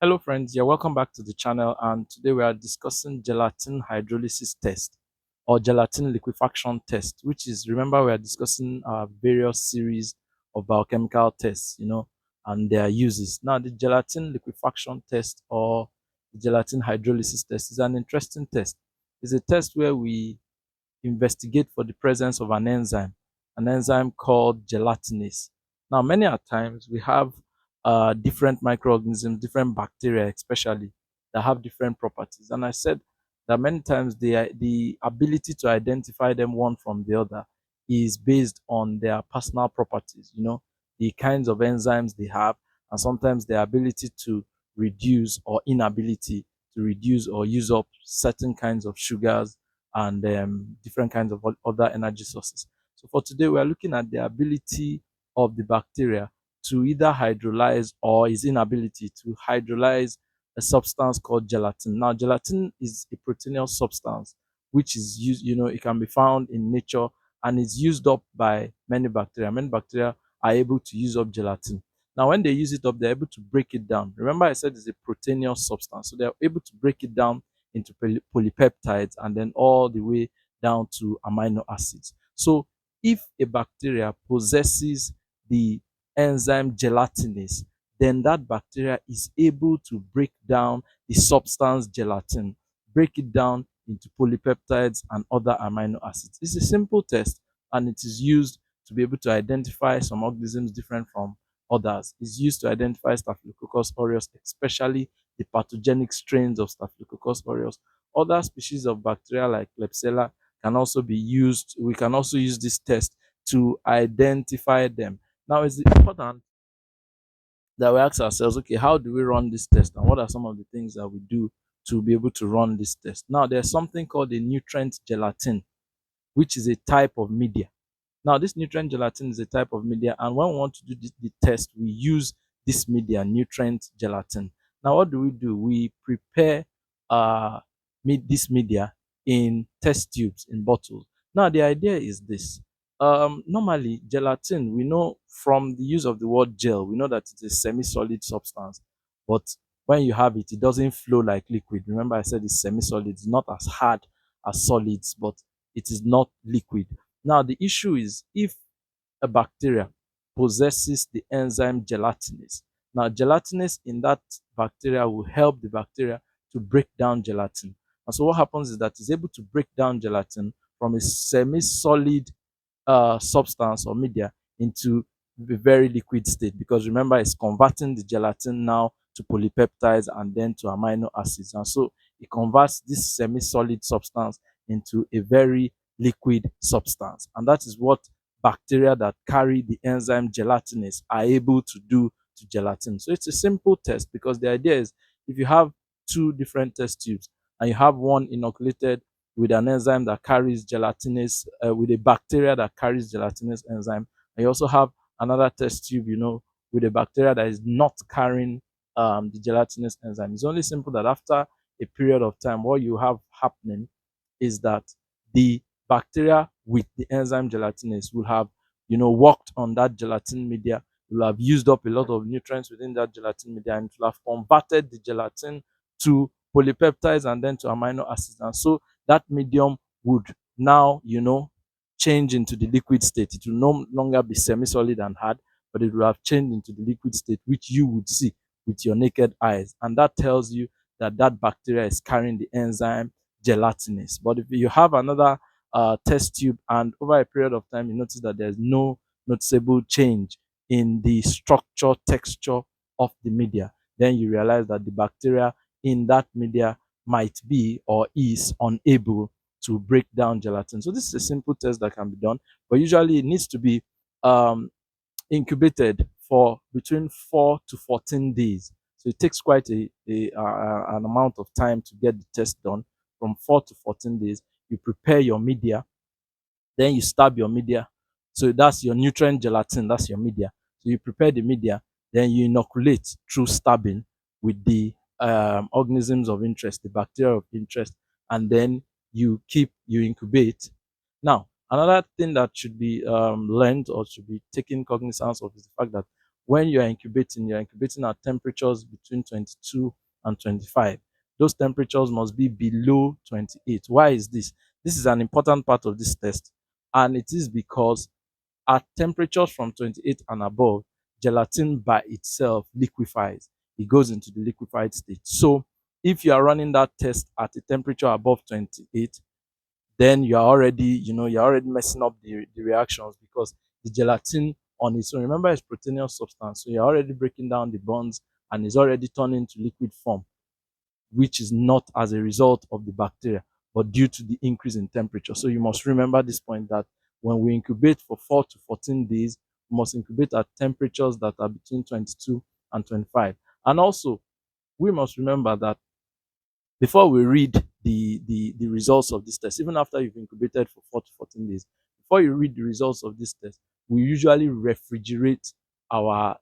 Hello friends, yeah, welcome back to the channel, and today we are discussing gelatin hydrolysis test or gelatin liquefaction test, which is, remember, we are discussing various series of biochemical tests, and their uses. Now the gelatin liquefaction test or the gelatin hydrolysis test is an interesting test. It's a test where we investigate for the presence of an enzyme called gelatinase. Now, many a times we have different microorganisms, different bacteria, especially that have different properties. And I said that many times the ability to identify them one from the other is based on their personal properties, the kinds of enzymes they have, and sometimes their ability to reduce or inability to reduce or use up certain kinds of sugars and different kinds of other energy sources. So for today, we are looking at the ability of the bacteria to either hydrolyze or its inability to hydrolyze a substance called gelatin. Now, gelatin is a proteinous substance which is used, it can be found in nature and is used up by many bacteria. Many bacteria are able to use up gelatin. Now, when they use it up, they're able to break it down. Remember, I said it's a proteinous substance, so they're able to break it down into polypeptides and then all the way down to amino acids. So if a bacteria possesses the enzyme gelatinase, then that bacteria is able to break down the substance gelatin, break it down into polypeptides and other amino acids. It's a simple test and it is used to be able to identify some organisms different from others. It's used to identify Staphylococcus aureus, especially the pathogenic strains of Staphylococcus aureus. Other species of bacteria like Klebsiella can also be used. We can also use this test to identify them. Now, it's important that we ask ourselves, okay, how do we run this test, and what are some of the things that we do to be able to run this test? Now, there's something called a nutrient gelatin, which is a type of media. Now, this nutrient gelatin is a type of media, and when we want to do the test, we use this media, nutrient gelatin. Now, what do? We prepare uh, this media in test tubes, in bottles. Now, the idea is this. Normally, gelatin, we know from the use of the word gel, we know that it's a semi-solid substance, but when you have it, it doesn't flow like liquid. Remember, I said it's semi-solid, it's not as hard as solids, but it is not liquid. Now, the issue is if a bacteria possesses the enzyme gelatinase. Now, gelatinase in that bacteria will help the bacteria to break down gelatin. And so what happens is that it's able to break down gelatin from a semi-solid substance or media into a very liquid state, because remember, it's converting the gelatin now to polypeptides and then to amino acids. And so it converts this semi-solid substance into a very liquid substance. And that is what bacteria that carry the enzyme gelatinase are able to do to gelatin. So it's a simple test, because the idea is if you have two different test tubes and you have one inoculated with an enzyme that carries gelatinase, with a bacteria that carries gelatinase enzyme, and you also have another test tube, with a bacteria that is not carrying the gelatinase enzyme. It's only simple that after a period of time, what you have happening is that the bacteria with the enzyme gelatinase will have, worked on that gelatin media, will have used up a lot of nutrients within that gelatin media, and it will have converted the gelatin to polypeptides and then to amino acids. And so that medium would now, change into the liquid state. It will no longer be semi-solid and hard, but it will have changed into the liquid state, which you would see with your naked eyes. And that tells you that that bacteria is carrying the enzyme gelatinase. But if you have another test tube and over a period of time you notice that there's no noticeable change in the structure, texture of the media, then you realize that the bacteria in that media might be or is unable to break down gelatin. So this is a simple test that can be done, but usually it needs to be um, incubated for between 4 to 14 days. So it takes quite an amount of time to get the test done. From 4 to 14 days, you prepare your media, then you stab your media. So that's your nutrient gelatin, that's your media. So you prepare the media, then you inoculate through stabbing with the organisms of interest, the bacteria of interest, and then you incubate. Now, another thing that should be learned or should be taken cognizance of is the fact that when you're incubating at temperatures between 22 and 25. Those temperatures must be below 28. Why is this? This is an important part of this test, and it is because at temperatures from 28 and above, gelatin by itself liquefies. It goes into the liquefied state. So if you are running that test at a temperature above 28, then you're already messing up the reactions, because the gelatin on its own, remember, it's proteinous substance. So you're already breaking down the bonds and it's already turning to liquid form, which is not as a result of the bacteria, but due to the increase in temperature. So you must remember this point, that when we incubate for 4 to 14 days, we must incubate at temperatures that are between 22 and 25. And also, we must remember that before we read the results of this test, even after you've incubated for 4 to 14 days, before you read the results of this test, we usually refrigerate our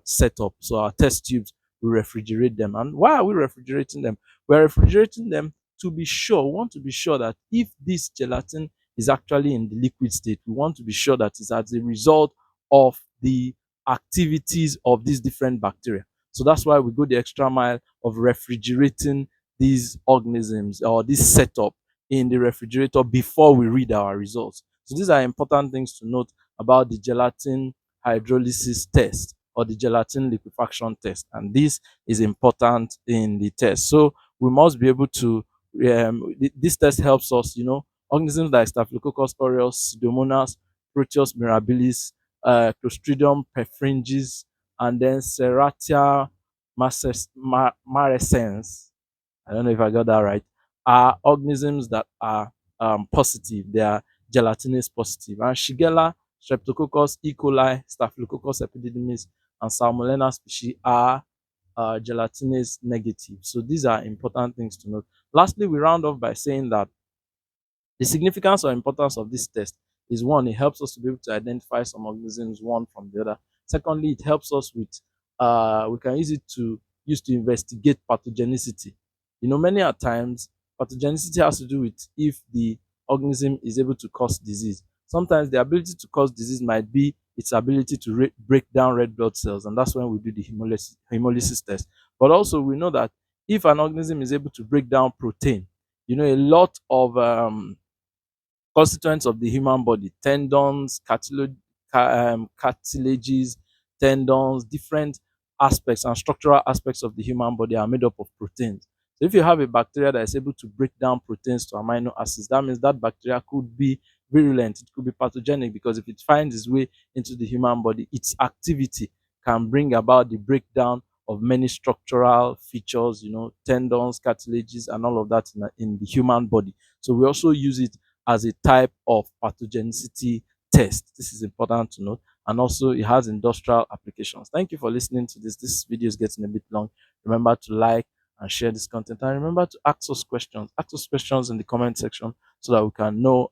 setup. So our test tubes, we refrigerate them. And why are we refrigerating them? We're refrigerating them to be sure. We want to be sure that if this gelatin is actually in the liquid state, we want to be sure that it's as a result of the activities of these different bacteria. So that's why we go the extra mile of refrigerating these organisms or this setup in the refrigerator before we read our results. So these are important things to note about the gelatin hydrolysis test or the gelatin liquefaction test. And this is important in the test. So we must be able to, this test helps us, organisms like Staphylococcus aureus, Pseudomonas, Proteus mirabilis, Clostridium perfringens, and then Serratia marescens, I don't know if I got that right, are organisms that are positive. They are gelatinase positive. And Shigella, Streptococcus, E. coli, Staphylococcus epididymis, and Salmonella species are gelatinase negative. So these are important things to note. Lastly, we round off by saying that the significance or importance of this test is, one, it helps us to be able to identify some organisms one from the other. Secondly, it helps us with, we can use to investigate pathogenicity. Many a times, pathogenicity has to do with if the organism is able to cause disease. Sometimes the ability to cause disease might be its ability to break down red blood cells, and that's when we do the hemolysis test. But also, we know that if an organism is able to break down protein, a lot of constituents of the human body, tendons, cartilages, tendons, different aspects and structural aspects of the human body are made up of proteins. So if you have a bacteria that is able to break down proteins to amino acids, that means that bacteria could be virulent, it could be pathogenic, because if it finds its way into the human body, its activity can bring about the breakdown of many structural features, tendons, cartilages, and all of that in the human body. So we also use it as a type of pathogenicity test. This is important to note. And also, it has industrial applications. Thank you for listening to this. This video is getting a bit long. Remember to like and share this content. And remember to ask us questions. Ask us questions in the comment section so that we can know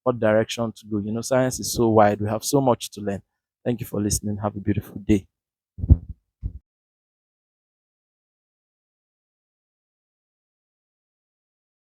what direction to go. Science is so wide. We have so much to learn. Thank you for listening. Have a beautiful day.